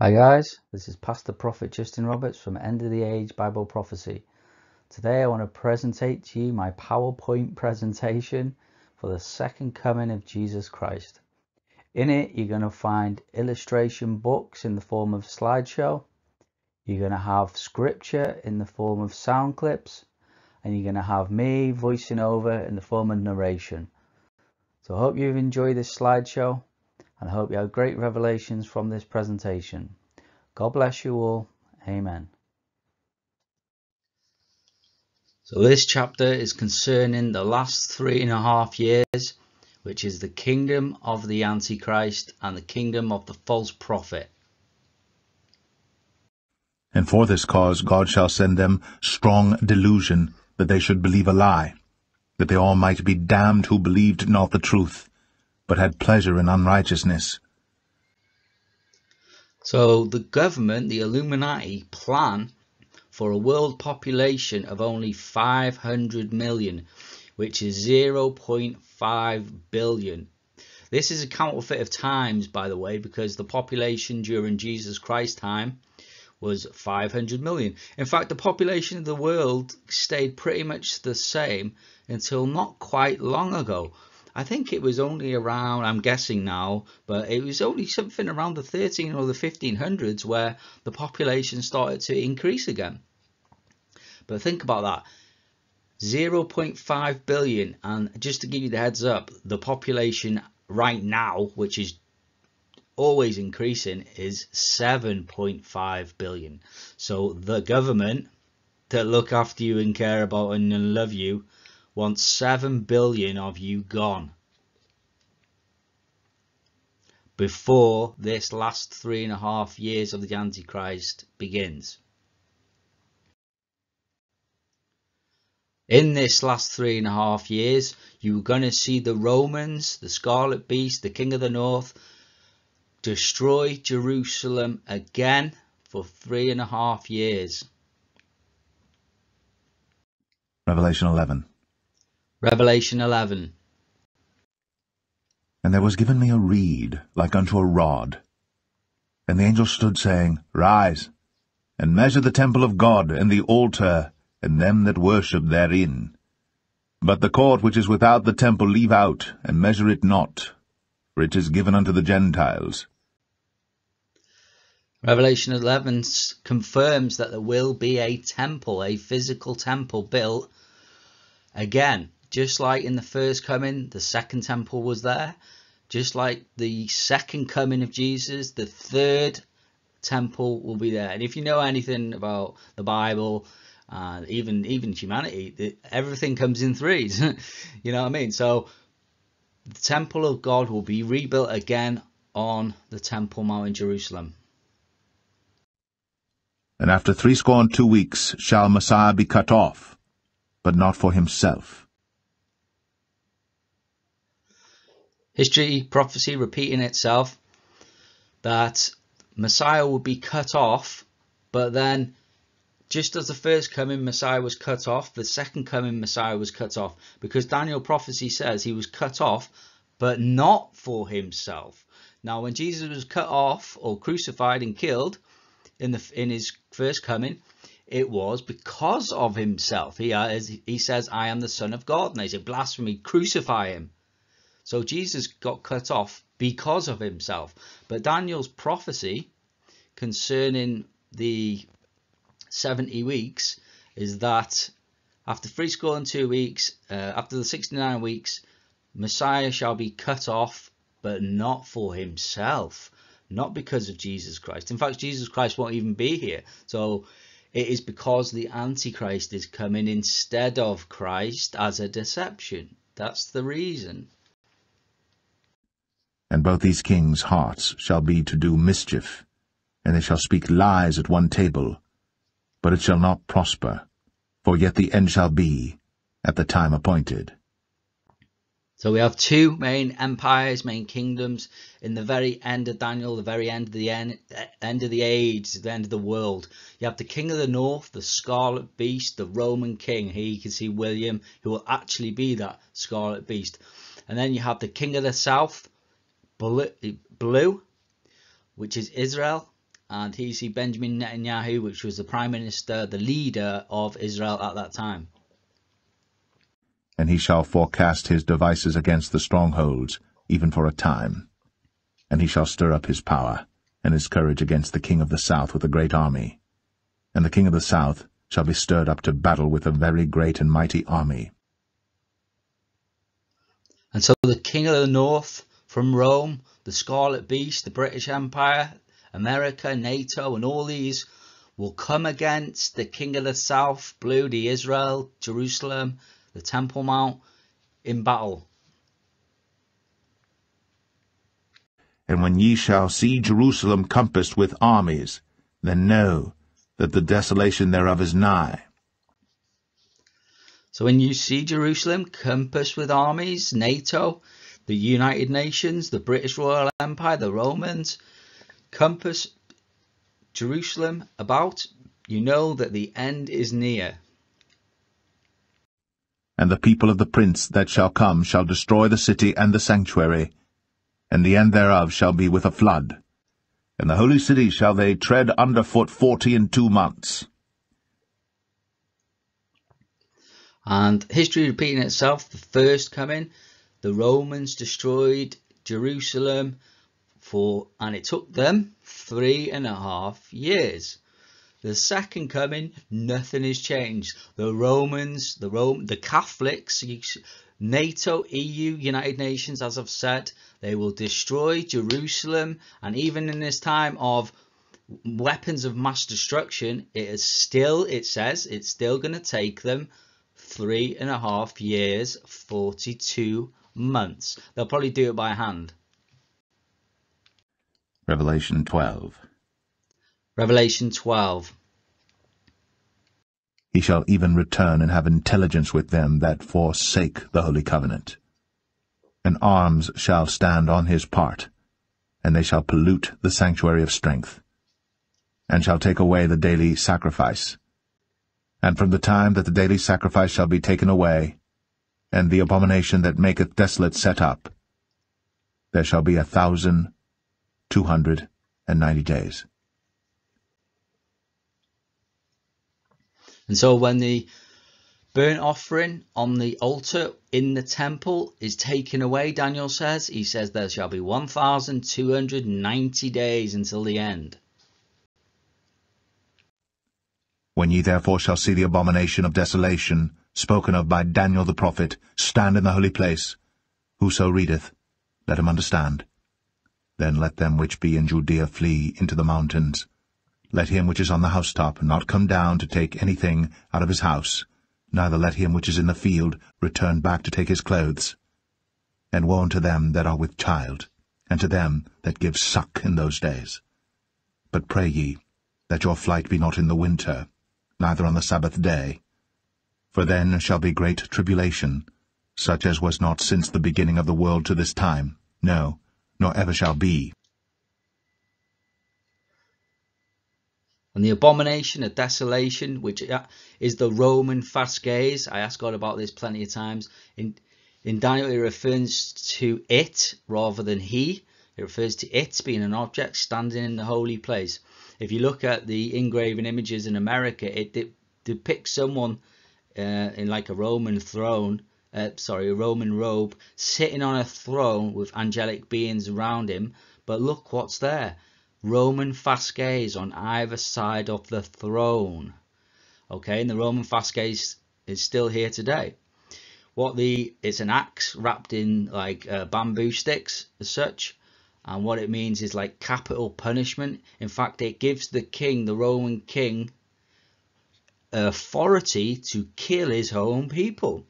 Hi guys, this is Pastor Prophet Justin Roberts from End of the Age Bible Prophecy. Today I want to presentate to you my PowerPoint presentation for the second coming of Jesus Christ. In it you're going to find illustration books in the form of slideshow, you're going to have scripture in the form of sound clips, and you're going to have me voicing over in the form of narration. So I hope you've enjoyed this slideshow and I hope you have great revelations from this presentation. God bless you all. Amen. So this chapter is concerning the last 3.5 years, which is the kingdom of the Antichrist and the kingdom of the false prophet. And for this cause God shall send them strong delusion, that they should believe a lie, that they all might be damned who believed not the truth, but had pleasure in unrighteousness. So the government, the Illuminati, plan for a world population of only 500 million, which is 0.5 billion. This is a counterfeit of times, by the way, because the population during Jesus Christ's time was 500 million. In fact, the population of the world stayed pretty much the same until not quite long ago. I think it was only around, I'm guessing now, but it was only something around the 13 or the 1500s where the population started to increase again. But think about that, 0.5 billion, and just to give you the heads up, the population right now, which is always increasing, is 7.5 billion. So the government that look after you and care about and love you wants 7 billion of you gone before this last 3.5 years of the Antichrist begins. In this last 3.5 years, you're going to see the Romans, the Scarlet Beast, the King of the North, destroy Jerusalem again for 3.5 years. Revelation 11. Revelation 11. And there was given me a reed like unto a rod. And the angel stood, saying, Rise, and measure the temple of God, and the altar, and them that worship therein. But the court which is without the temple leave out, and measure it not, for it is given unto the Gentiles. Revelation 11 confirms that there will be a temple, a physical temple built again. Just like in the first coming, the second temple was there. Just like the second coming of Jesus, the third temple will be there. And if you know anything about the Bible, even humanity, everything comes in threes. You know what I mean? So the temple of God will be rebuilt again on the Temple Mount in Jerusalem. And after 62 weeks shall Messiah be cut off, but not for himself. History, prophecy repeating itself, that Messiah will be cut off, but then just as the first coming Messiah was cut off, the second coming Messiah was cut off, because Daniel prophecy says he was cut off, but not for himself. Now when Jesus was cut off or crucified and killed in his first coming, it was because of himself. He says, I am the Son of God, and they say, blasphemy, crucify him. So Jesus got cut off because of himself. But Daniel's prophecy concerning the 70 weeks is that after 62 weeks, after the 69 weeks, Messiah shall be cut off, but not for himself, not because of Jesus Christ. In fact, Jesus Christ won't even be here. So it is because the Antichrist is coming instead of Christ as a deception. That's the reason. And both these kings' hearts shall be to do mischief, and they shall speak lies at one table, but it shall not prosper, for yet the end shall be at the time appointed. So we have two main empires, main kingdoms in the very end of Daniel, the very end of the end of the age, the end of the world. You have the King of the North, the Scarlet Beast, the Roman King. Here you can see William, who will actually be that Scarlet Beast. And then you have the King of the South, blue, which is Israel, and he's Benjamin Netanyahu, which was the Prime Minister, the leader of Israel at that time. And he shall forecast his devices against the strongholds, even for a time. And he shall stir up his power, and his courage against the king of the south with a great army. And the king of the south shall be stirred up to battle with a very great and mighty army. And so the king of the north from Rome, the Scarlet Beast, the British Empire, America, NATO, and all these will come against the king of the south, blue, the Israel, Jerusalem, the Temple Mount, in battle. And when ye shall see Jerusalem compassed with armies, then know that the desolation thereof is nigh. So when you see Jerusalem compassed with armies, NATO, the United Nations, the British Royal Empire, the Romans, compass Jerusalem about, you know that the end is near. And the people of the prince that shall come shall destroy the city and the sanctuary, and the end thereof shall be with a flood. And the holy city shall they tread under foot 42 months. And history repeating itself, the first coming, the Romans destroyed Jerusalem and it took them 3.5 years. The second coming, nothing has changed. The Romans, the Catholics, NATO, EU, United Nations, as I've said, they will destroy Jerusalem. And even in this time of weapons of mass destruction, it says it's still going to take them 3.5 years, 42 months. They'll probably do it by hand. Revelation 12. Revelation 12. He shall even return and have intelligence with them that forsake the holy covenant. And arms shall stand on his part, and they shall pollute the sanctuary of strength, and shall take away the daily sacrifice. And from the time that the daily sacrifice shall be taken away, and the abomination that maketh desolate set up, there shall be 1,290 days. And so when the burnt offering on the altar in the temple is taken away, Daniel says, he says there shall be 1,290 days until the end. When ye therefore shall see the abomination of desolation, spoken of by Daniel the prophet, stand in the holy place, whoso readeth, let him understand. Then let them which be in Judea flee into the mountains. Let him which is on the housetop not come down to take anything out of his house, neither let him which is in the field return back to take his clothes. And woe unto them that are with child, and to them that give suck in those days. But pray ye, that your flight be not in the winter, neither on the Sabbath day. For then shall be great tribulation, such as was not since the beginning of the world to this time, no, nor ever shall be. And the abomination of desolation, which is the Roman fasces, I asked God about this plenty of times. In Daniel, it refers to it rather than he. It refers to it being an object standing in the holy place. If you look at the engraven images in America, it depicts someone in like a Roman throne, a Roman robe, sitting on a throne with angelic beings around him. But look what's there. Roman fasces on either side of the throne. Okay, and the Roman fasces is still here today. It's an axe wrapped in like bamboo sticks as such, and what it means is like capital punishment. In fact, it gives the king, the Roman king, authority to kill his own people.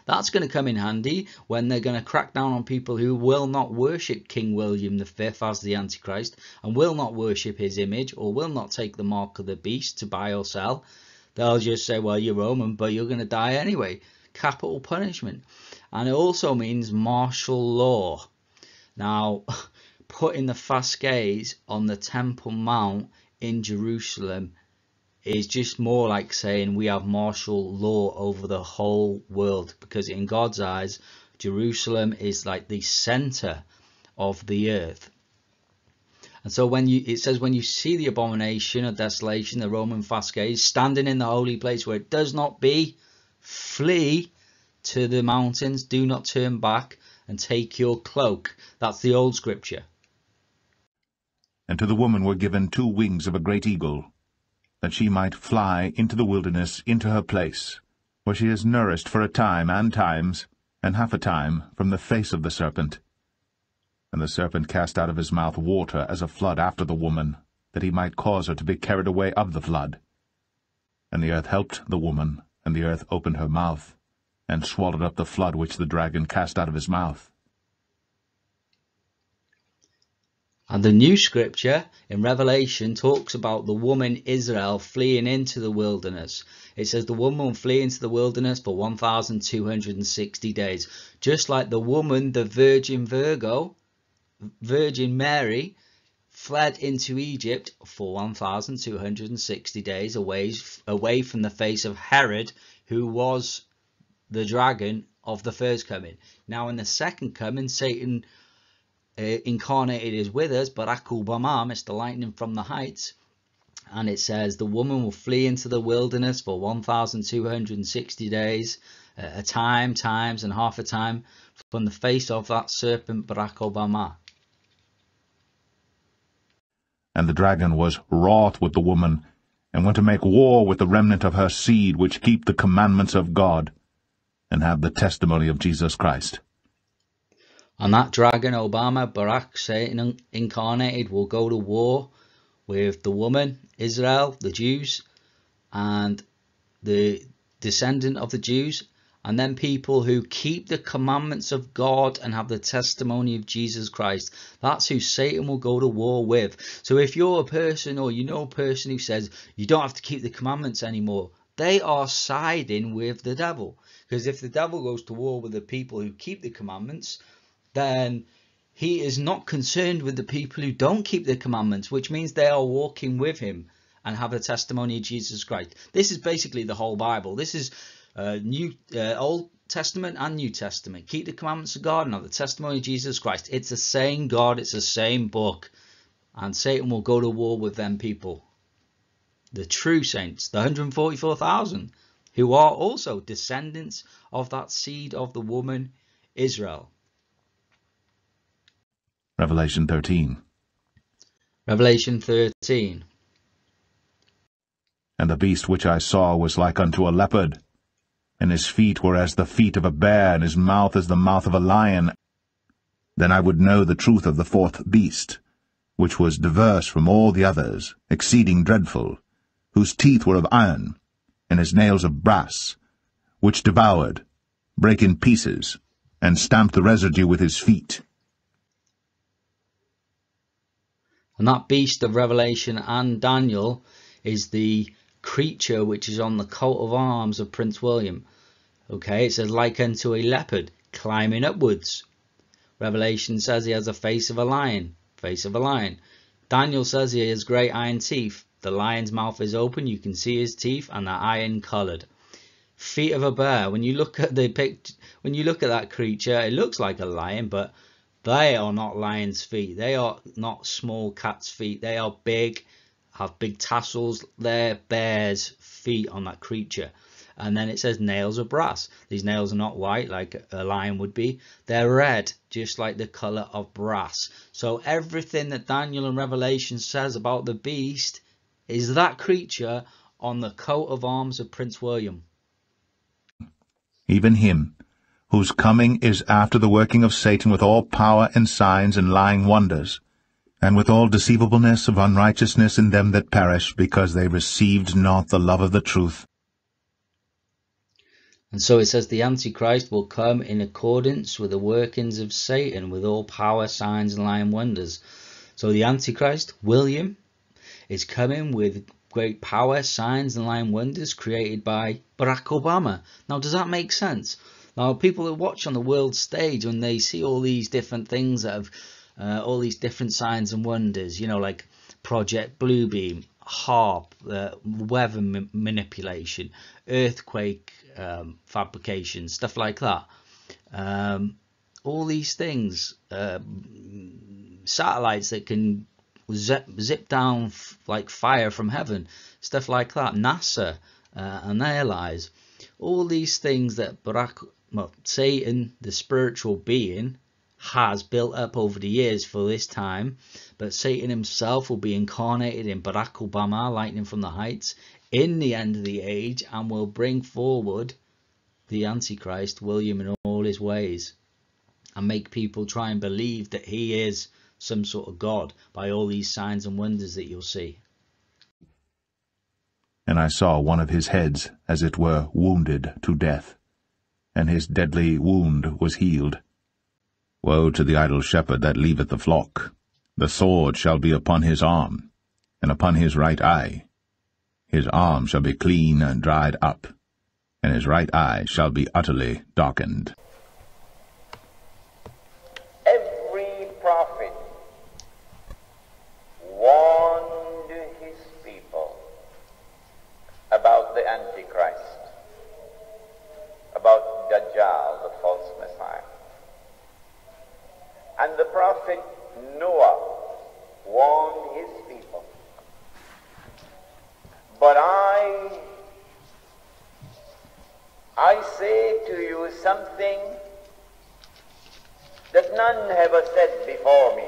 That's going to come in handy when they're going to crack down on people who will not worship King William V as the Antichrist, and will not worship his image, or will not take the mark of the beast to buy or sell. They'll just say, well, you're Roman, but you're going to die anyway. Capital punishment. And it also means martial law. Now, putting the fasces on the Temple Mount in Jerusalem is just more like saying we have martial law over the whole world, because in God's eyes, Jerusalem is like the center of the earth. And so it says when you see the abomination of desolation, the Roman fasces, standing in the holy place where it does not be, flee to the mountains, do not turn back, and take your cloak. That's the old scripture. And to the woman were given 2 wings of a great eagle, that she might fly into the wilderness, into her place, where she is nourished for a time and times, and half a time from the face of the serpent. And the serpent cast out of his mouth water as a flood after the woman, that he might cause her to be carried away of the flood. And the earth helped the woman, and the earth opened her mouth, and swallowed up the flood which the dragon cast out of his mouth. And the new scripture in Revelation talks about the woman Israel fleeing into the wilderness. It says the woman will flee into the wilderness for 1,260 days. Just like the woman, the Virgin Mary, fled into Egypt for 1,260 days away from the face of Herod, who was the dragon of the first coming. Now in the second coming, Satan incarnated is with us, Barack Obama, Mr. Lightning from the heights, and it says the woman will flee into the wilderness for 1,260 days, a time, times, and half a time from the face of that serpent Barack Obama. And the dragon was wroth with the woman, and went to make war with the remnant of her seed, which keep the commandments of God, and have the testimony of Jesus Christ. And that dragon, Obama, Barack, Satan incarnated, will go to war with the woman, Israel, the Jews, and the descendant of the Jews, and then people who keep the commandments of God and have the testimony of Jesus Christ. That's who Satan will go to war with. So if you're a person, or you know a person who says you don't have to keep the commandments anymore, they are siding with the devil. Because if the devil goes to war with the people who keep the commandments, then he is not concerned with the people who don't keep the commandments, which means they are walking with him and have the testimony of Jesus Christ. This is basically the whole Bible. This is Old Testament and New Testament. Keep the commandments of God and have the testimony of Jesus Christ. It's the same God, it's the same book. And Satan will go to war with them people. The true saints, the 144,000, who are also descendants of that seed of the woman, Israel. Revelation 13. Revelation 13. And the beast which I saw was like unto a leopard, and his feet were as the feet of a bear, and his mouth as the mouth of a lion. Then I would know the truth of the 4th beast, which was diverse from all the others, exceeding dreadful, whose teeth were of iron, and his nails of brass, which devoured, brake in pieces, and stamped the residue with his feet. And that beast of Revelation and Daniel is the creature which is on the coat of arms of Prince William. Okay, it says like unto a leopard climbing upwards. Revelation says he has a face of a lion. Daniel says he has great iron teeth. The lion's mouth is open, you can see his teeth, and they're iron coloured. Feet of a bear. When you look at that creature, it looks like a lion, but they are not lion's feet. They are not small cat's feet. They are big, have big tassels. They're bear's feet on that creature. And then it says nails of brass. These nails are not white like a lion would be. They're red, just like the colour of brass. So everything that Daniel and Revelation says about the beast is that creature on the coat of arms of Prince William. Even him, whose coming is after the working of Satan with all power and signs and lying wonders, and with all deceivableness of unrighteousness in them that perish, because they received not the love of the truth. And so it says the Antichrist will come in accordance with the workings of Satan, with all power, signs, and lying wonders. So the Antichrist, William, is coming with great power, signs, and lying wonders created by Barack Obama. Now, does that make sense? Now, people that watch on the world stage, when they see all these different things that have all these different signs and wonders, you know, like Project Bluebeam, HARP, weather manipulation, earthquake fabrication, stuff like that. All these things, satellites that can zip down like fire from heaven, stuff like that. NASA and their lies, all these things that Satan, the spiritual being, has built up over the years for this time. But Satan himself will be incarnated in Barack Obama, lightning from the heights, in the end of the age, and will bring forward the Antichrist, William, in all his ways, and make people try and believe that he is some sort of God by all these signs and wonders that you'll see. And I saw one of his heads, as it were, wounded to death, and his deadly wound was healed. Woe to the idle shepherd that leaveth the flock! The sword shall be upon his arm, and upon his right eye. His arm shall be clean and dried up, and his right eye shall be utterly darkened. Every prophet warned his people about the Antichrist, about Dajjal, the false Messiah. And the prophet Noah warned his people. But I say to you something that none have said before me.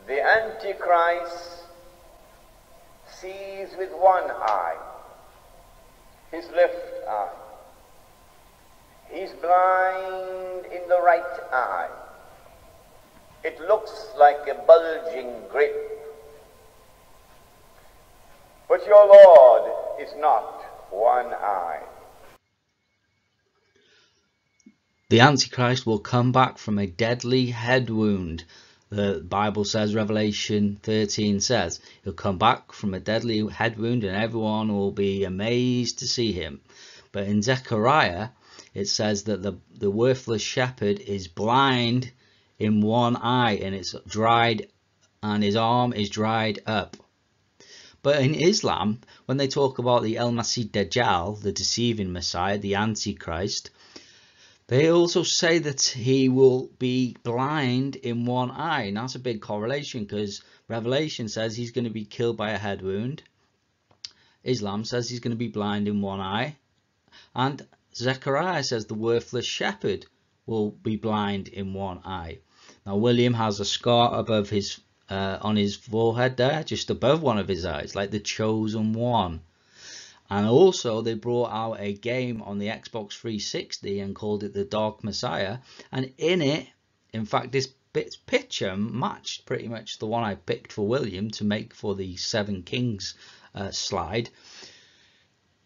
The Antichrist sees with one eye, his left eye. He's blind in the right eye. It looks like a bulging grape. But your Lord is not one eye. The Antichrist will come back from a deadly head wound. The Bible says, Revelation 13 says, he'll come back from a deadly head wound and everyone will be amazed to see him. But in Zechariah, it says that the worthless shepherd is blind in one eye and it's dried, and his arm is dried up. But in Islam, when they talk about the El-Masih Dajjal, the deceiving Messiah, the Antichrist, they also say that he will be blind in one eye. And that's a big correlation, because Revelation says he's going to be killed by a head wound. Islam says he's going to be blind in one eye. And Zechariah says the worthless shepherd will be blind in one eye. Now William has a scar above his on his forehead there, just above one of his eyes, like the chosen one. And also they brought out a game on the Xbox 360 and called it the Dark Messiah, and in it, in fact, this picture matched pretty much the one I picked for William to make for the Seven Kings slide.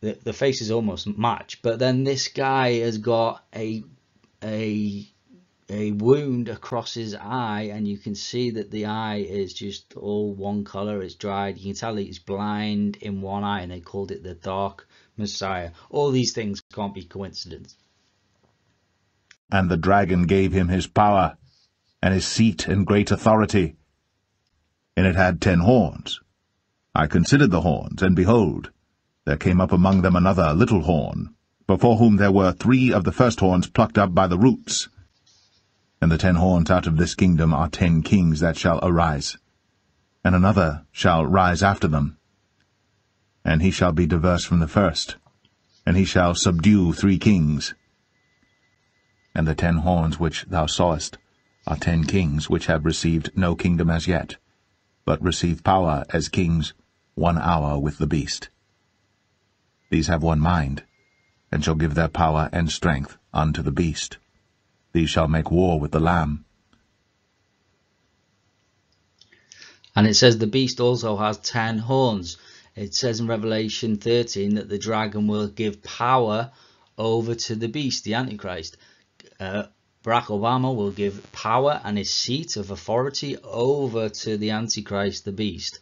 The faces almost match, but then this guy has got a wound across his eye, and you can see that the eye is just all one color. It's dried. You can tell he's blind in one eye, and they called it the Dark Messiah. All these things can't be coincidence. And the dragon gave him his power, and his seat and great authority. And it had 10 horns. I considered the horns, and behold, there came up among them another little horn, before whom there were 3 of the first horns plucked up by the roots. And the 10 horns out of this kingdom are 10 kings that shall arise, and another shall rise after them. And he shall be diverse from the first, and he shall subdue 3 kings. And the 10 horns which thou sawest are 10 kings which have received no kingdom as yet, but receive power as kings 1 hour with the beast. These have one mind, and shall give their power and strength unto the beast. These shall make war with the Lamb. And it says the beast also has 10 horns. It says in Revelation 13 that the dragon will give power over to the beast, the Antichrist. Barack Obama will give power and his seat of authority over to the Antichrist, the beast.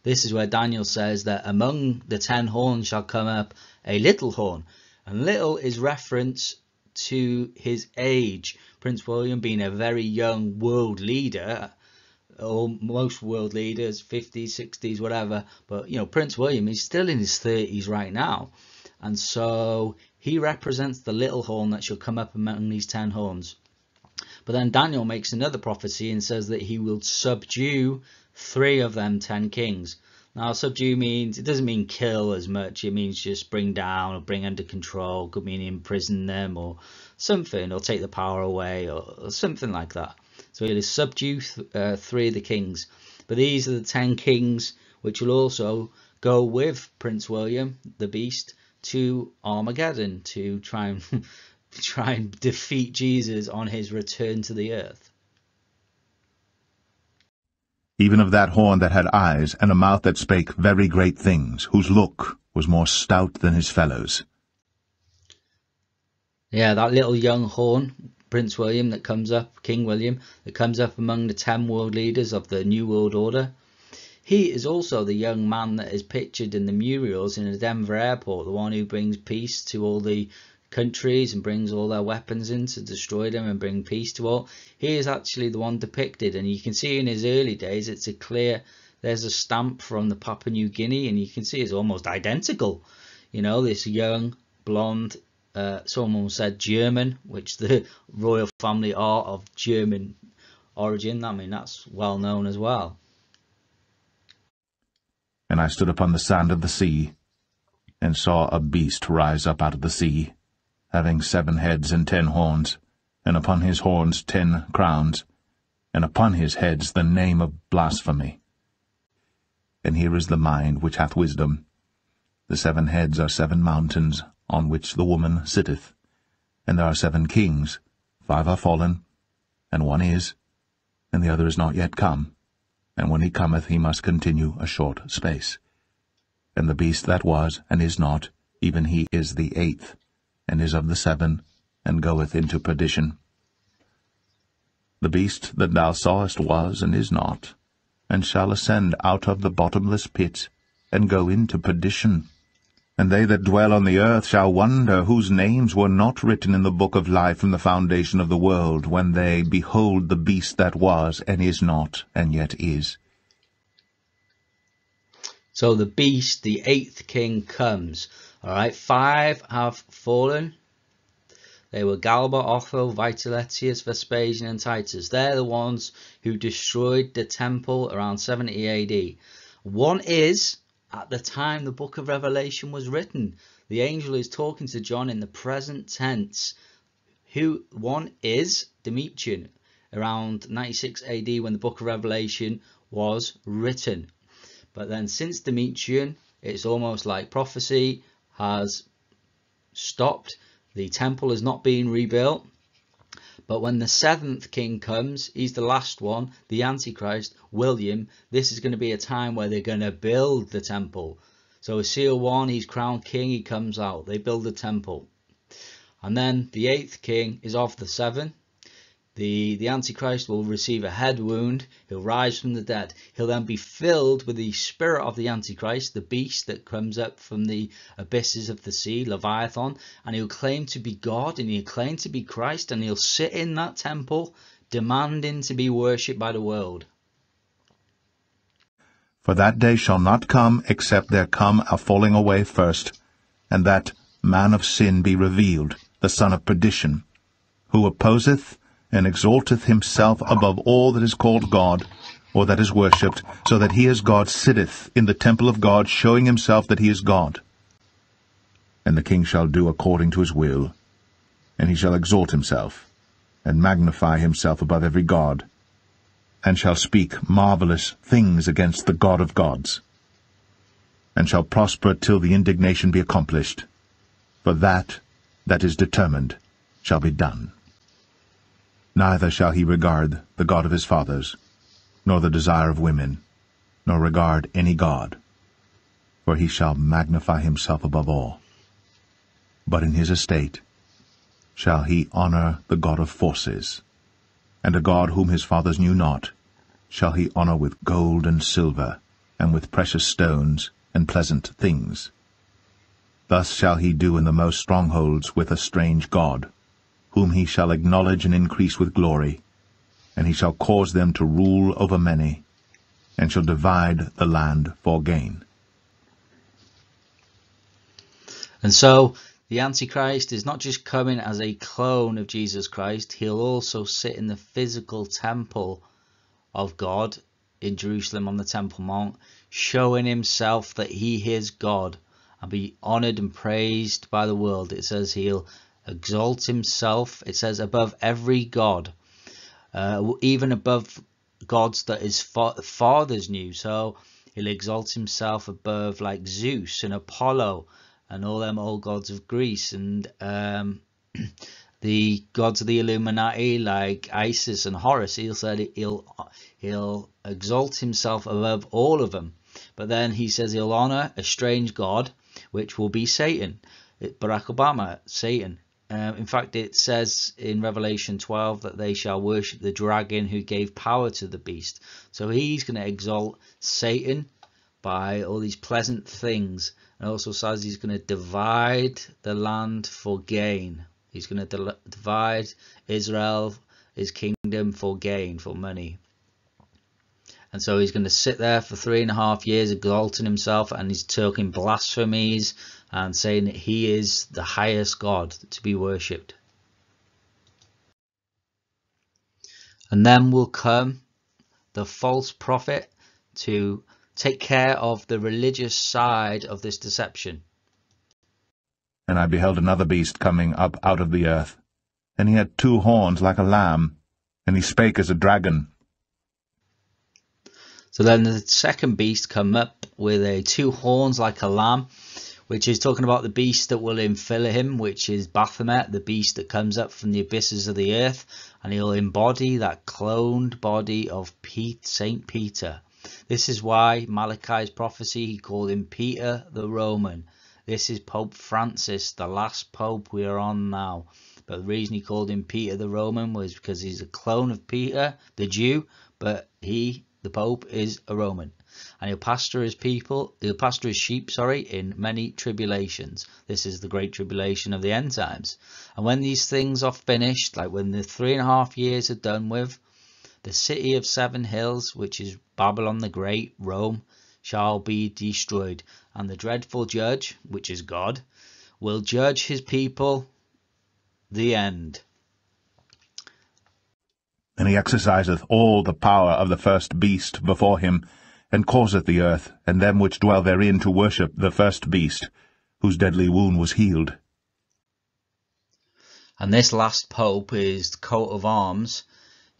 This is where Daniel says that among the 10 horns shall come up a little horn. And little is reference to his age. Prince William being a very young world leader, or most world leaders, 50s, 60s, whatever. But, you know, Prince William is still in his 30s right now. And so he represents the little horn that shall come up among these 10 horns. But then Daniel makes another prophecy and says that he will subdue 3 of them 10 kings. Now, subdue means, it doesn't mean kill as much. It means just bring down or bring under control. Could mean imprison them or something, or take the power away or something like that. So he'll subdue 3 of the kings. But these are the 10 kings which will also go with Prince William, the Beast, to Armageddon to try and defeat Jesus on his return to the earth. Even of that horn that had eyes, and a mouth that spake very great things, whose look was more stout than his fellows. Yeah, that little young horn, Prince William, that comes up, King William, that comes up among the 10 world leaders of the New World Order. He is also the young man that is pictured in the murals in the Denver airport, the one who brings peace to all the countries and brings all their weapons in to destroy them and bring peace to all. He is actually the one depicted, and you can see in his early days it's a clear, there's a stamp from the Papua New Guinea, and you can see it's almost identical. You know, this young blonde, someone said German, which the royal family are of German origin. I mean, that's well known as well. And I stood upon the sand of the sea, and saw a beast rise up out of the sea, having 7 heads and 10 horns, and upon his horns 10 crowns, and upon his heads the name of blasphemy. And here is the mind which hath wisdom. The 7 heads are 7 mountains, on which the woman sitteth. And there are 7 kings, 5 are fallen, and 1 is, and the other is not yet come. And when he cometh, he must continue a short space. And the beast that was, and is not, even he is the 8th, and is of the 7, and goeth into perdition. The beast that thou sawest was, and is not, and shall ascend out of the bottomless pit, and go into perdition. And they that dwell on the earth shall wonder, whose names were not written in the book of life from the foundation of the world, when they behold the beast that was, and is not, and yet is. So the beast, the 8th king, comes. All right, 5 have fallen. They were Galba, Otho, Vitellius, Vespasian, and Titus. They're the ones who destroyed the temple around 70 AD. 1 is, at the time the book of Revelation was written. The angel is talking to John in the present tense. 1 is Domitian, around 96 AD when the book of Revelation was written. But then since Domitian, it's almost like prophecy has stopped. The temple is not being rebuilt. But when the 7th king comes, he's the last one, the Antichrist, William. This is going to be a time where they're going to build the temple. So seal 1, he's crowned king, he comes out. They build the temple. And then the 8th king is of the 7. The Antichrist will receive a head wound. He'll rise from the dead. He'll then be filled with the spirit of the Antichrist, the beast that comes up from the abysses of the sea, Leviathan. And he'll claim to be God, and he'll claim to be Christ, and he'll sit in that temple demanding to be worshipped by the world. For that day shall not come, except there come a falling away first, and that man of sin be revealed, the son of perdition, who opposeth and exalteth himself above all that is called God, or that is worshipped, so that he as God sitteth in the temple of God, showing himself that he is God. And the king shall do according to his will, and he shall exalt himself, and magnify himself above every god, and shall speak marvelous things against the God of gods, and shall prosper till the indignation be accomplished, for that is determined shall be done. Neither shall he regard the God of his fathers, nor the desire of women, nor regard any god, for he shall magnify himself above all. But in his estate shall he honor the God of forces, and a God whom his fathers knew not shall he honor with gold and silver, and with precious stones and pleasant things. Thus shall he do in the most strongholds with a strange god, whom he shall acknowledge and increase with glory, and he shall cause them to rule over many, and shall divide the land for gain. And so the Antichrist is not just coming as a clone of Jesus Christ, he'll also sit in the physical temple of God in Jerusalem on the Temple Mount, showing himself that he is God and be honoured and praised by the world. It says he'll exalt himself, it says above every god, even above gods that his fathers knew. So he'll exalt himself above like Zeus and Apollo and all them old gods of Greece, and the gods of the Illuminati like Isis and Horus. He'll exalt himself above all of them. But then he says he'll honour a strange god, which will be Satan. Barack Obama, Satan. In fact, it says in Revelation 12 that they shall worship the dragon who gave power to the beast. So he's going to exalt Satan by all these pleasant things. And also says he's going to divide the land for gain. He's going to divide Israel, his kingdom, for gain, for money. And so he's going to sit there for 3.5 years exalting himself, and he's talking blasphemies and saying that he is the highest God to be worshipped. And then will come the false prophet to take care of the religious side of this deception. And I beheld another beast coming up out of the earth, and he had 2 horns like a lamb, and he spake as a dragon. So then the second beast come up with 2 horns like a lamb, which is talking about the beast that will infill him, which is Baphomet, the beast that comes up from the abysses of the earth, and he'll embody that cloned body of Saint Peter. This is why Malachi's prophecy, he called him Peter the Roman. This is Pope Francis, the last pope we are on now. But the reason he called him Peter the Roman was because he's a clone of Peter, the Jew, but he, the Pope, is a Roman. And he'll pasture his people, he'll pasture his sheep, in many tribulations. This is the great tribulation of the end times. And when these things are finished, like when the 3.5 years are done with, the city of 7 hills, which is Babylon the Great, Rome, shall be destroyed. And the dreadful judge, which is God, will judge his people. The end. And he exerciseth all the power of the first beast before him, and causeth the earth, and them which dwell therein, to worship the first beast, whose deadly wound was healed. And this last pope, his coat of arms,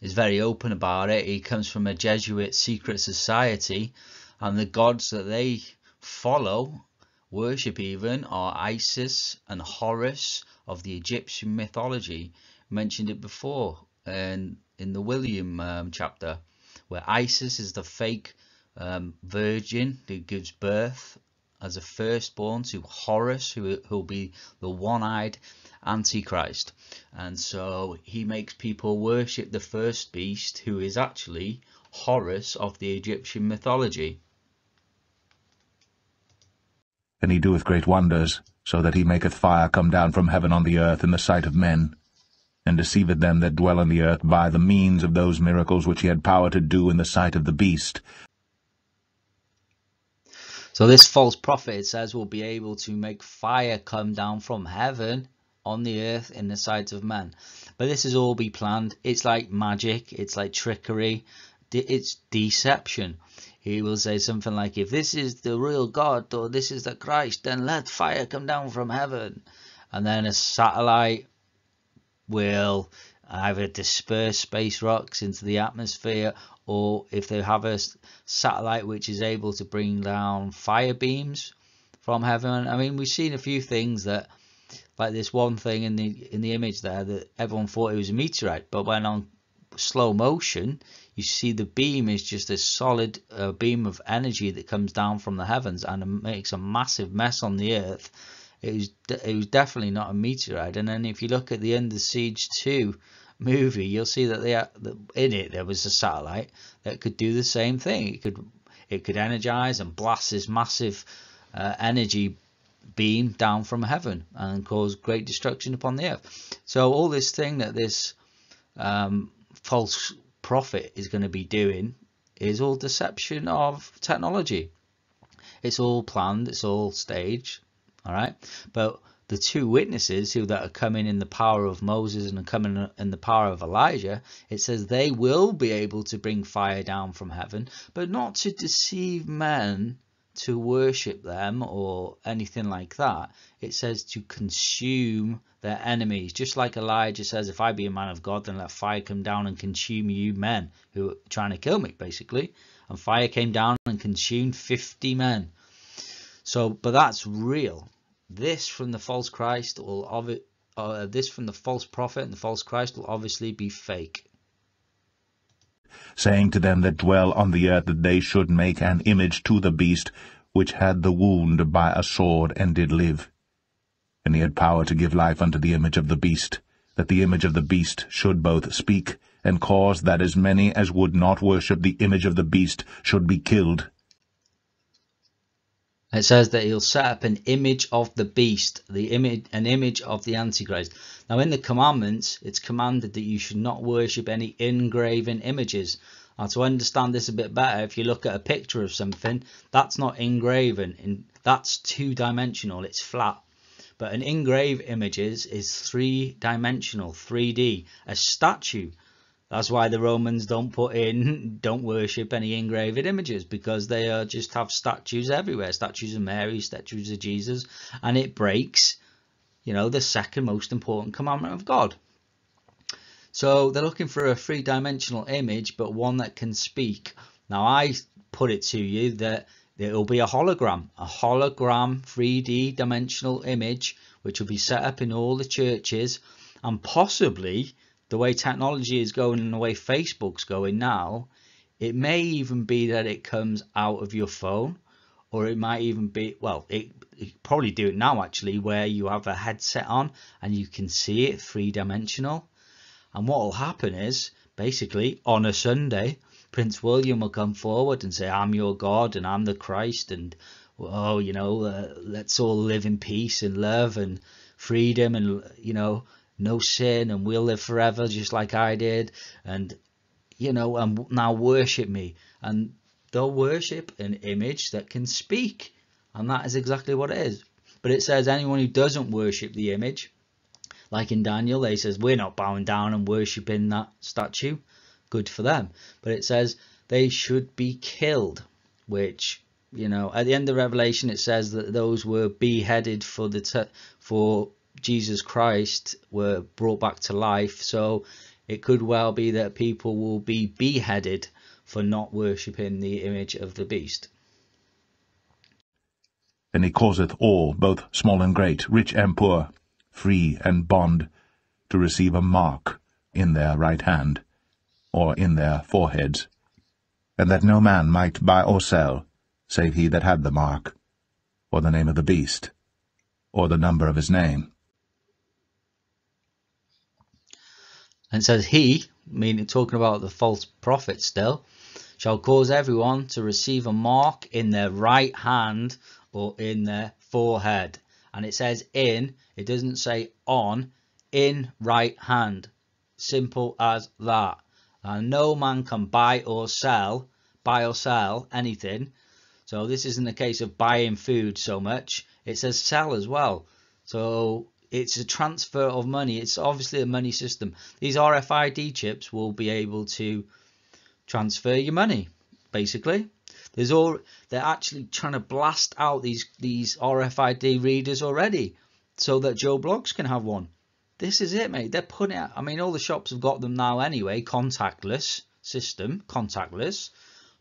is very open about it. He comes from a Jesuit secret society, and the gods that they follow, worship even, are Isis and Horus of the Egyptian mythology. I mentioned it before in the William chapter, where Isis is the fake virgin who gives birth as a firstborn to Horus, who will be the one-eyed Antichrist. And so he makes people worship the first beast, who is actually Horus of the Egyptian mythology. And he doeth great wonders, so that he maketh fire come down from heaven on the earth in the sight of men, and deceiveth them that dwell on the earth by the means of those miracles which he had power to do in the sight of the beast. So this false prophet, it says, will be able to make fire come down from heaven on the earth in the sight of men. But this is all be planned. It's like magic, it's like trickery, it's deception. He will say something like, if this is the real God, or this is the Christ, then let fire come down from heaven. And then a satellite will either disperse space rocks into the atmosphere, or if they have a satellite which is able to bring down fire beams from heaven. I mean, we've seen a few things that, like this one thing in the image there, that everyone thought it was a meteorite, but when on slow motion, you see the beam is just a solid beam of energy that comes down from the heavens and makes a massive mess on the earth. It was definitely not a meteorite. And then if you look at the Under Siege 2 movie, you'll see that in it there was a satellite that could do the same thing. It could energize and blast this massive energy beam down from heaven and cause great destruction upon the earth. So all this thing that this false prophet is going to be doing is all deception of technology. It's all planned, it's all staged, all right? But the two witnesses who that are coming in the power of Moses and are coming in the power of Elijah, it says they will be able to bring fire down from heaven, but not to deceive men to worship them or anything like that. It says to consume their enemies, just like Elijah says, if I be a man of God, then let fire come down and consume you men who are trying to kill me, basically. And fire came down and consumed 50 men. So, but that's real. This from the false Christ this from the false prophet and the false Christ will obviously be fake. Saying to them that dwell on the earth that they should make an image to the beast, which had the wound by a sword, and did live. And he had power to give life unto the image of the beast, that the image of the beast should both speak, and cause that as many as would not worship the image of the beast should be killed. It says that he'll set up an image of the beast, an image of the Antichrist. Now in the commandments, it's commanded that you should not worship any engraven images. Now to understand this a bit better, if you look at a picture of something, that's not engraven, that's two-dimensional, it's flat. But an engraved images is three-dimensional, 3D, a statue. That's why the Romans don't worship any engraved images, because they just have statues everywhere. Statues of Mary, statues of Jesus, and it breaks, the second most important commandment of God. So they're looking for a three-dimensional image, but one that can speak. Now I put it to you that it will be a hologram 3D dimensional image, which will be set up in all the churches, and possibly, the way technology is going and the way Facebook's going now, it may even be that it comes out of your phone, or it might even be, well, it probably do it now actually, where you have a headset on and you can see it three-dimensional. And what will happen is, basically, on a Sunday, Prince William will come forward and say, I'm your God and I'm the Christ, and let's all live in peace and love and freedom and, no sin, and we'll live forever just like I did, and and now worship me. And they'll worship an image that can speak, and that is exactly what it is. But it says anyone who doesn't worship the image, like in Daniel, they says we're not bowing down and worshipping that statue. Good for them. But it says they should be killed, which at the end of Revelation it says that those were beheaded for Jesus Christ were brought back to life. So it could well be that people will be beheaded for not worshipping the image of the beast. And he causeth all, both small and great, rich and poor, free and bond, to receive a mark in their right hand, or in their foreheads, and that no man might buy or sell, save he that had the mark, or the name of the beast, or the number of his name. And says he, meaning talking about the false prophet still, shall cause everyone to receive a mark in their right hand or in their forehead. And it says in, it doesn't say on, in right hand. Simple as that. And no man can buy or sell anything. So this isn't a case of buying food so much. It says sell as well. So it's a transfer of money. It's obviously a money system. These RFID chips will be able to transfer your money, basically. They're actually trying to blast out these RFID readers already, so that Joe Bloggs can have one. This is it, mate. They're putting it. I mean, all the shops have got them now anyway. Contactless system, contactless,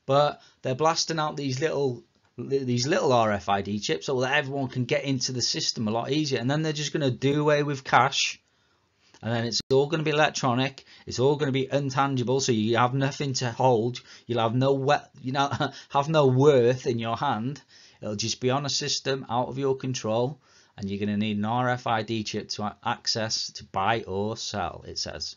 but they're blasting out these little RFID chips so that everyone can get into the system a lot easier. And then they're just going to do away with cash, and then it's all going to be electronic. It's all going to be intangible, so you have nothing to hold. You'll have have no worth in your hand. It'll just be on a system out of your control, and you're going to need an RFID chip to access to buy or sell, it says.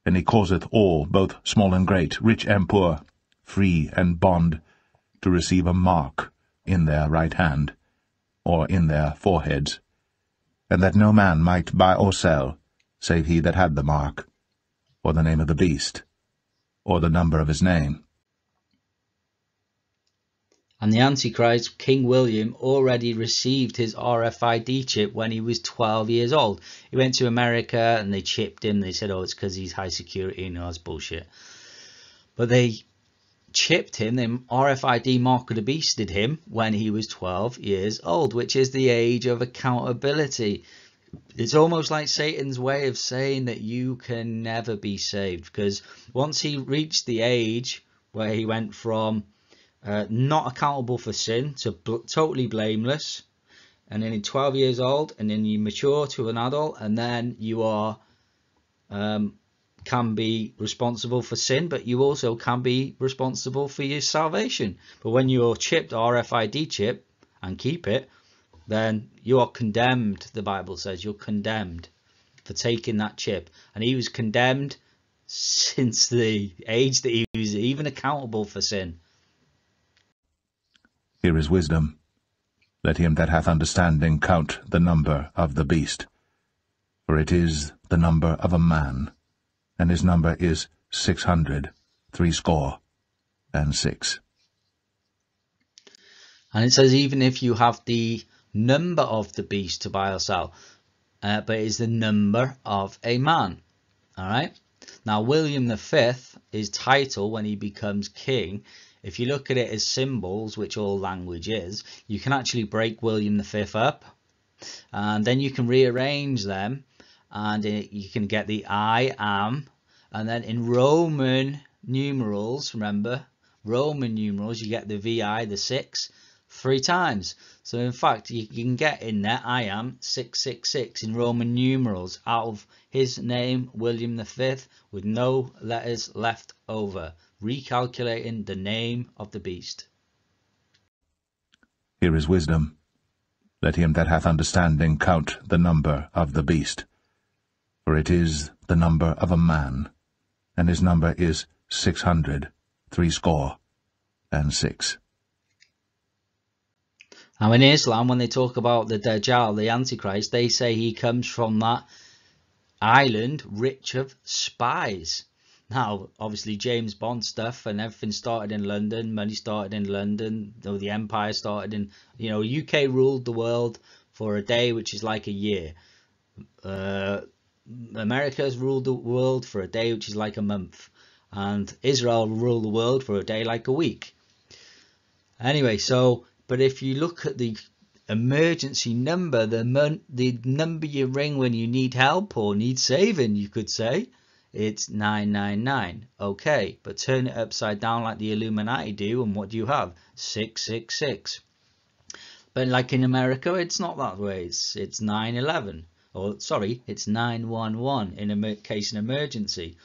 And he causeth all, both small and great, rich and poor, free and bond, to receive a mark in their right hand, or in their foreheads, and that no man might buy or sell, save he that had the mark, or the name of the beast, or the number of his name. And the Antichrist, King William, already received his RFID chip when he was 12 years old. He went to America and they chipped him. They said, oh, it's because he's high security. No, that's bullshit. But they chipped him, they RFID mark of the beasted him when he was 12 years old, which is the age of accountability. It's almost like Satan's way of saying that you can never be saved, because once he reached the age where he went from not accountable for sin to totally blameless, and then in 12 years old, and then you mature to an adult, and then you are can be responsible for sin, but you also can be responsible for your salvation. But when you're chipped RFID chip and keep it, then you are condemned. The Bible says you're condemned for taking that chip, and he was condemned since the age that he was even accountable for sin. Here is wisdom. Let him that hath understanding count the number of the beast, for it is the number of a man, and his number is 666. And it says even if you have the number of the beast to buy or sell, but it is the number of a man. All right. Now William V, his title when he becomes king, if you look at it as symbols, which all language is, you can actually break William V up, and then you can rearrange them, and you can get the I am, and then in Roman numerals, remember, Roman numerals, you get the VI, the 6, 3 times. So in fact, you can get in there, I am 666 in Roman numerals out of his name, William V, with no letters left over, recalculating the name of the beast. Here is wisdom. Let him that hath understanding count the number of the beast, for it is the number of a man, and his number is 666. Now in Islam, when they talk about the Dajjal, the Antichrist, they say he comes from that island rich of spies. Now, obviously, James Bond stuff and everything started in London, money started in London, the empire started in, UK ruled the world for a day, which is like a year. America has ruled the world for a day, which is like a month. And Israel ruled the world for a day like a week. Anyway, but if you look at the emergency number, the number you ring when you need help or need saving, you could say, it's 999. Okay, but turn it upside down like the Illuminati do, and what do you have? 666. But like in America, it's not that way. It's 911. Or sorry, it's 911 in a case of emergency.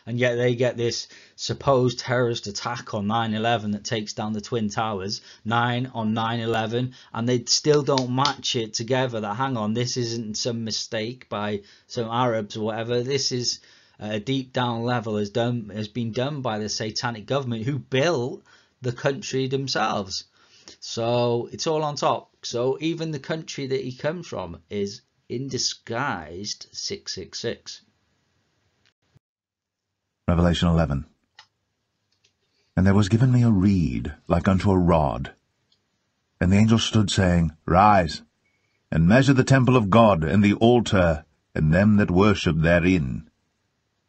And yet they get this supposed terrorist attack on 9/11 that takes down the Twin Towers, 9 on 9/11, and they still don't match it together. That hang on, this isn't some mistake by some Arabs or whatever. This is a deep down level has been done by the satanic government who built the country themselves. So it's all on top. So even the country that he comes from is in disguised 666. Revelation 11. And there was given me a reed like unto a rod. And the angel stood, saying, Rise, and measure the temple of God, and the altar, and them that worship therein.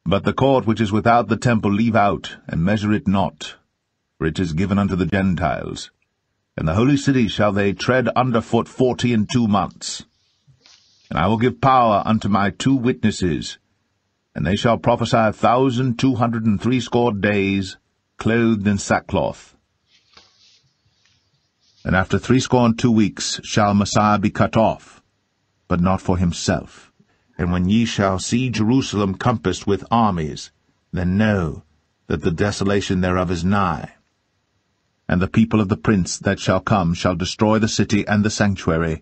But the court which is without the temple leave out, and measure it not, for it is given unto the Gentiles. And the holy city shall they tread under foot 42 months. And I will give power unto my 2 witnesses, and they shall prophesy 1,260 days, clothed in sackcloth. And after 62 weeks shall Messiah be cut off, but not for himself. And when ye shall see Jerusalem compassed with armies, then know that the desolation thereof is nigh. And the people of the prince that shall come shall destroy the city and the sanctuary,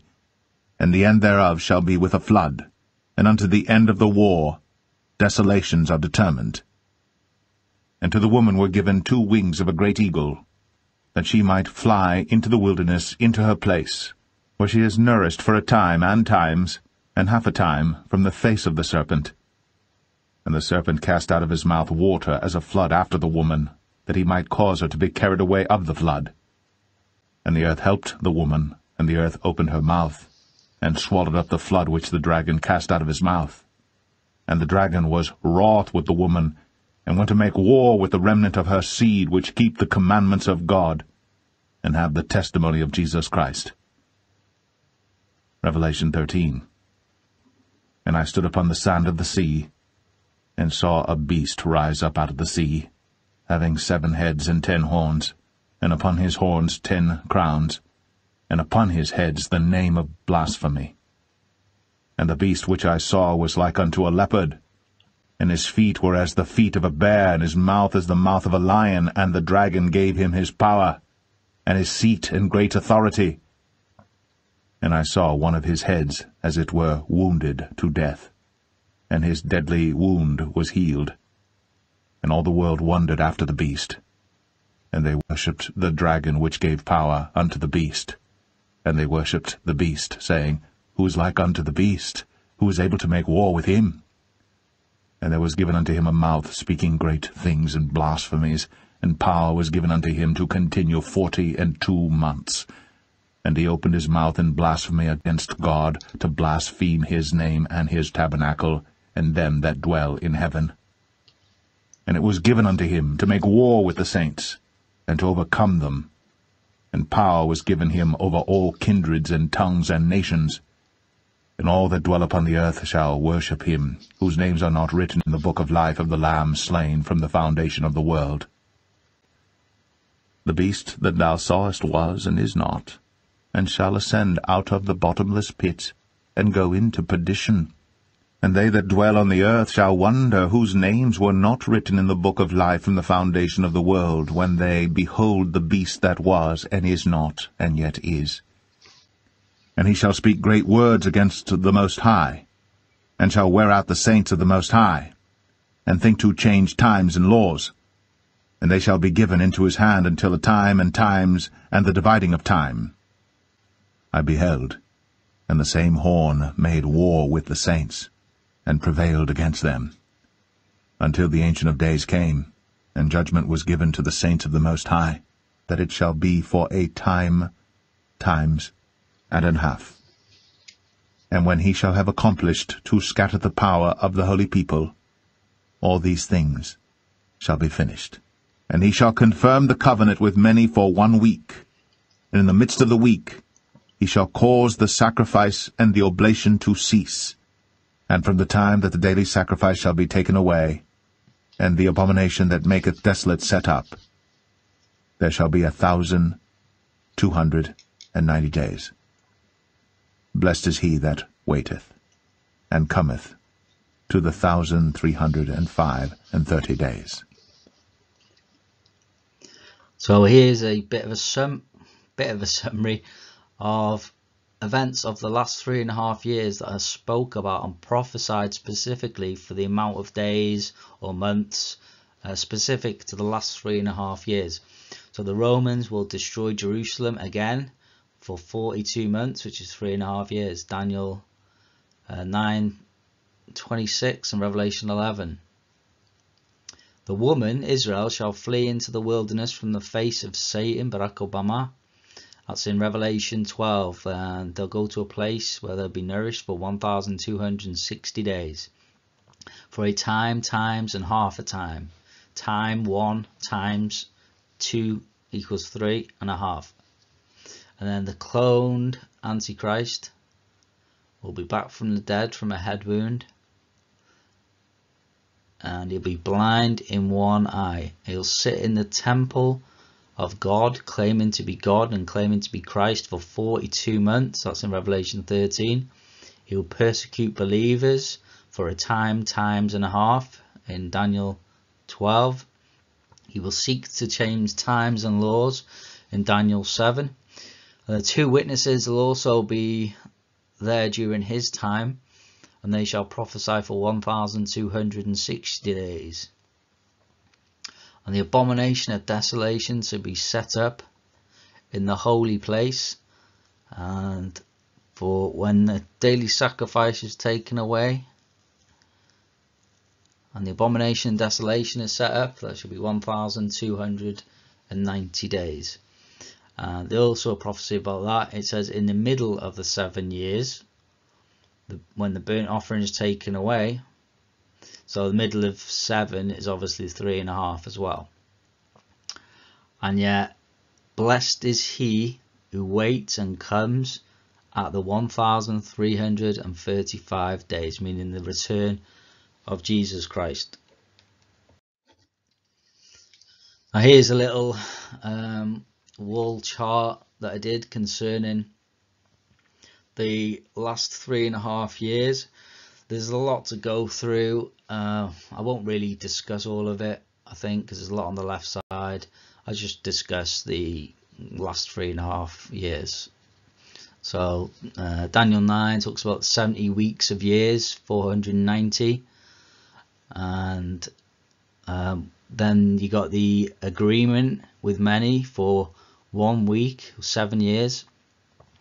and the end thereof shall be with a flood, and unto the end of the war desolations are determined. And to the woman were given 2 wings of a great eagle, that she might fly into the wilderness, into her place, where she is nourished for a time and times, and half a time, from the face of the serpent. And the serpent cast out of his mouth water as a flood after the woman, that he might cause her to be carried away of the flood. And the earth helped the woman, and the earth opened her mouth, and swallowed up the flood which the dragon cast out of his mouth. And the dragon was wroth with the woman, and went to make war with the remnant of her seed, which keep the commandments of God, and have the testimony of Jesus Christ. Revelation 13. And I stood upon the sand of the sea, and saw a beast rise up out of the sea, having 7 heads and 10 horns, and upon his horns 10 crowns, and upon his heads the name of blasphemy. And the beast which I saw was like unto a leopard, and his feet were as the feet of a bear, and his mouth as the mouth of a lion, and the dragon gave him his power, and his seat and great authority. And I saw one of his heads as it were wounded to death, and his deadly wound was healed. And all the world wondered after the beast. And they worshipped the dragon which gave power unto the beast. And they worshipped the beast, saying, Who is like unto the beast? Who is able to make war with him? And there was given unto him a mouth speaking great things and blasphemies, and power was given unto him to continue 42 months. And he opened his mouth in blasphemy against God, to blaspheme his name and his tabernacle, and them that dwell in heaven. And it was given unto him to make war with the saints, and to overcome them. And power was given him over all kindreds and tongues and nations. And all that dwell upon the earth shall worship him, whose names are not written in the book of life of the Lamb slain from the foundation of the world. The beast that thou sawest was and is not, and shall ascend out of the bottomless pit, and go into perdition. And they that dwell on the earth shall wonder, whose names were not written in the book of life from the foundation of the world, when they behold the beast that was, and is not, and yet is. And he shall speak great words against the Most High, and shall wear out the saints of the Most High, and think to change times and laws. And they shall be given into his hand until a time and times, and the dividing of time. I beheld, and the same horn made war with the saints, and prevailed against them, until the Ancient of Days came, and judgment was given to the saints of the Most High, that it shall be for a time, times, and an half. And when he shall have accomplished to scatter the power of the holy people, all these things shall be finished. And he shall confirm the covenant with many for 1 week, and in the midst of the week he shall cause the sacrifice and the oblation to cease. And from the time that the daily sacrifice shall be taken away, and the abomination that maketh desolate set up, there shall be 1,290 days. Blessed is he that waiteth, and cometh to the 1,330 days. So here's a bit of a summary of events of the last 3.5 years that I spoke about and prophesied specifically for the amount of days or months specific to the last 3.5 years. So the Romans will destroy Jerusalem again for 42 months, which is 3.5 years. Daniel 9:26 and Revelation 11. The woman, Israel, shall flee into the wilderness from the face of Satan, Barack Obama. That's in Revelation 12, and they'll go to a place where they'll be nourished for 1,260 days. For a time, times, and half a time. Time 1 times 2 equals 3.5. And then the cloned Antichrist will be back from the dead from a head wound. And he'll be blind in one eye. He'll sit in the temple of God, claiming to be God and claiming to be Christ for 42 months. That's in Revelation 13. He will persecute believers for a time, times and a half in Daniel 12. He will seek to change times and laws in Daniel 7. The 2 witnesses will also be there during his time, and they shall prophesy for 1,260 days. And the abomination of desolation to be set up in the holy place, and for when the daily sacrifice is taken away and the abomination and desolation is set up, that should be 1,290 days. There's also a prophecy about that. It says in the middle of the 7 years, when the burnt offering is taken away. So the middle of 7 is obviously 3.5 as well. And yet, blessed is he who waits and comes at the 1,335 days, meaning the return of Jesus Christ. Now here's a little wall chart that I did concerning the last 3.5 years. There's a lot to go through. I won't really discuss all of it, I think, because there's a lot on the left side. I'll just discuss the last 3.5 years. So Daniel 9 talks about 70 weeks of years, 490, and then you got the agreement with many for 1 week, 7 years,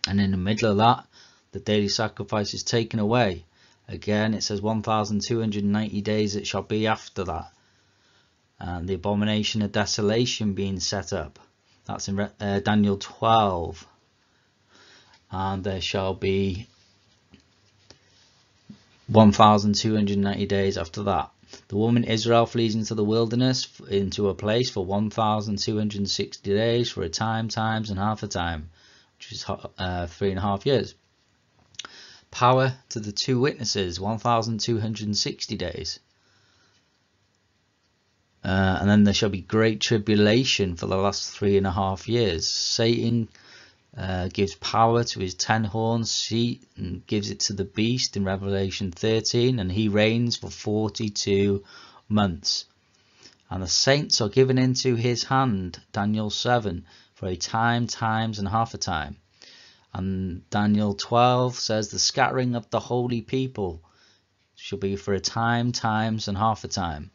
and in the middle of that, the daily sacrifice is taken away. Again, it says 1,290 days it shall be after that, and the abomination of desolation being set up. That's in Daniel 12. And there shall be 1,290 days after that. The woman Israel flees into the wilderness, into a place for 1,260 days, for a time, times, and half a time, which is 3.5 years. Power to the 2 witnesses, 1,260 days. And then there shall be great tribulation for the last 3.5 years. Satan gives power to his 10 horn seat and gives it to the beast in Revelation 13, and he reigns for 42 months. And the saints are given into his hand, Daniel 7, for a time, times, and half a time. And Daniel 12 says the scattering of the holy people shall be for a time, times, and half a time.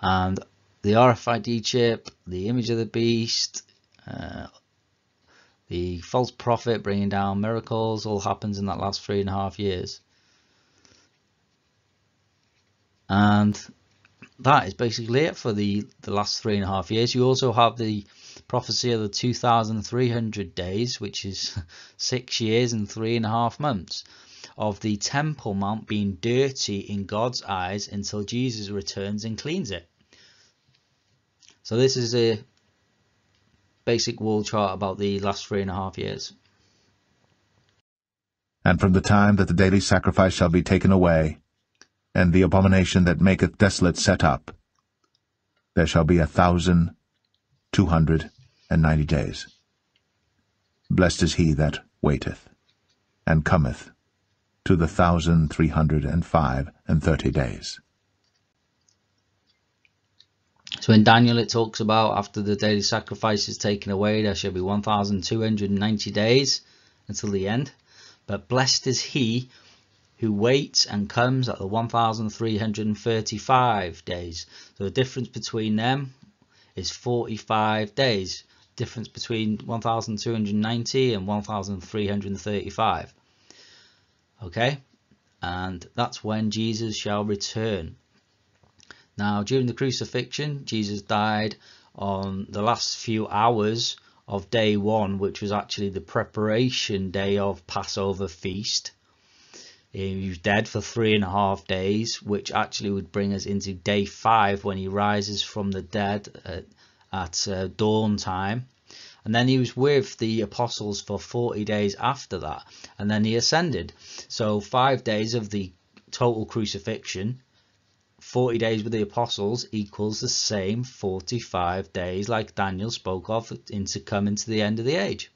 And the RFID chip, the image of the beast, the false prophet bringing down miracles, all happens in that last 3.5 years. And that is basically it for the last 3.5 years. You also have the prophecy of the 2,300 days, which is 6 years and 3.5 months, of the Temple Mount being dirty in God's eyes until Jesus returns and cleans it. So this is a basic wall chart about the last 3.5 years. And from the time that the daily sacrifice shall be taken away, and the abomination that maketh desolate set up, there shall be 1,290 days. Blessed is he that waiteth, and cometh to the 1,335 days. So in Daniel it talks about after the daily sacrifice is taken away, there shall be 1,290 days until the end. But blessed is he who waits and comes at the 1,335 days. So the difference between them is 45 days. Difference between 1,290 and 1,335. Okay, and that's when Jesus shall return. Now, during the crucifixion, Jesus died on the last few hours of day 1, which was actually the preparation day of Passover feast. He was dead for 3.5 days, which actually would bring us into day 5 when he rises from the dead at dawn time. And then he was with the apostles for 40 days after that, and then he ascended. So 5 days of the total crucifixion, 40 days with the apostles equals the same 45 days like Daniel spoke of into coming to the end of the age.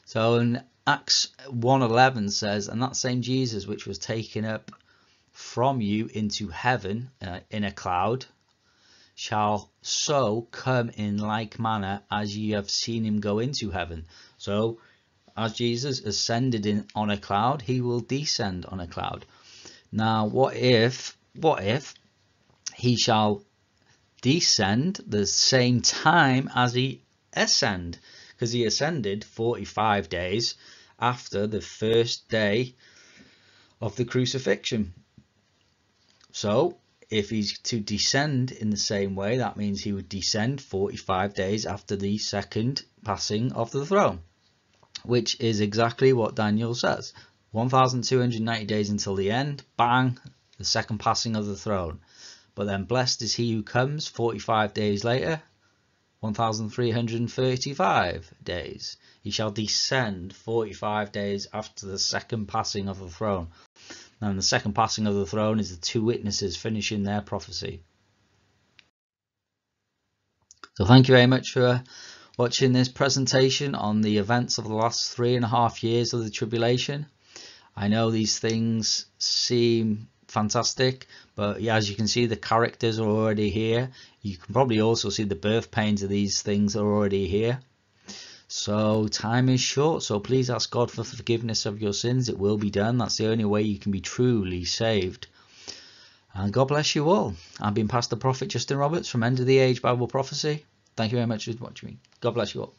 So in Acts 1:11 says, and that same Jesus which was taken up from you into heaven in a cloud shall so come in like manner as ye have seen him go into heaven. So as Jesus ascended on a cloud, he will descend on a cloud. Now what if he shall descend the same time as he ascend? Because he ascended 45 days after the first day of the crucifixion. So if he's to descend in the same way, that means he would descend 45 days after the second passing of the throne, which is exactly what Daniel says. 1,290 days until the end, bang, the second passing of the throne. But then blessed is he who comes 45 days later, 1,335 days. He shall descend 45 days after the second passing of the throne. And the second passing of the throne is the two witnesses finishing their prophecy. So thank you very much for watching this presentation on the events of the last 3.5 years of the tribulation. I know these things seem fantastic, but yeah, as you can see, the characters are already here. You can probably also see the birth pains of these things are already here. So time is short, so please ask God for forgiveness of your sins. It will be done. That's the only way you can be truly saved. And God bless you all. I've been Pastor Prophet Justin Roberts from End of the Age Bible Prophecy. Thank you very much for watching me. God bless you all.